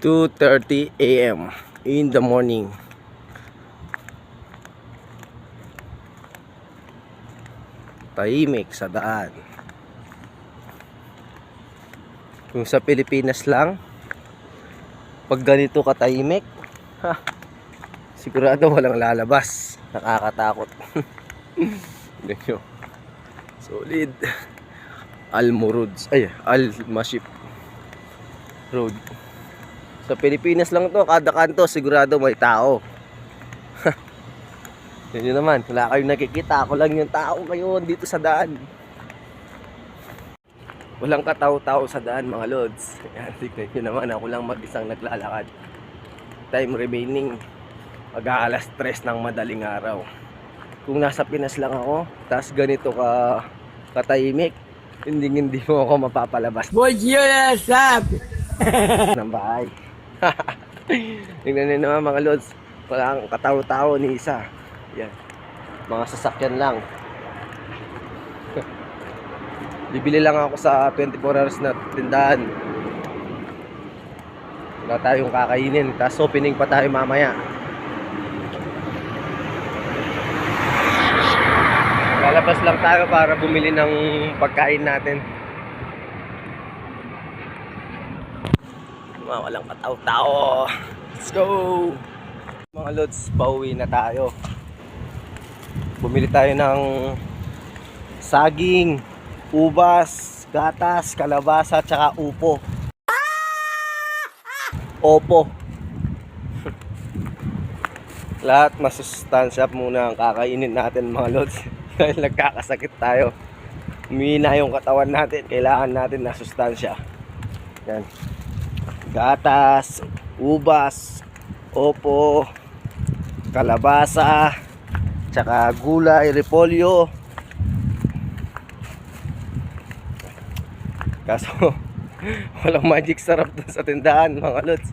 2:30 a.m. in the morning. Tahimik sa daan. Kung sa Pilipinas lang, pag ganito katahimik, sigurado walang lalabas. Nakakatakot. Ganyo. Solid. Almorods. Ay, Almasip Road. Sa Pilipinas lang to, kada kanto sigurado may tao. Yan yun naman, wala kayong nakikita. Ako lang yung tao ngayon dito sa daan. Walang katao-tao sa daan, mga lods. Yan, tignan nyo naman, ako lang mag-isang naglalakad. Time remaining, mag-aalas 3 ng madaling araw. Kung nasa Pinas lang ako, tas ganito katahimik, hindi mo ako mapapalabas ng bahay. Tingnan nyo naman, mga lods, walang katao-tao ni isa. Yan, mga sasakyan lang. Bibili lang ako sa 24 hours na tindahan. Wala tayong kakainin, tapos opening pa tayo mamaya. Lalabas lang tayo para bumili ng pagkain natin. Walang katao-tao. Let's go! Mga lods, pauwi na tayo. Bumili tayo ng saging, ubas, gatas, kalabasa, tsaka upo. Opo. Lahat masustansya muna ang kakainin natin, mga lods. Dahil nagkakasakit tayo. Humihina yung katawan natin. Kailangan natin na sustansya. Yan. Gatas, ubas, opo, kalabasa, tsaka gulay, repolyo. Kaso walang magic sarap dun sa tindahan, mga lods.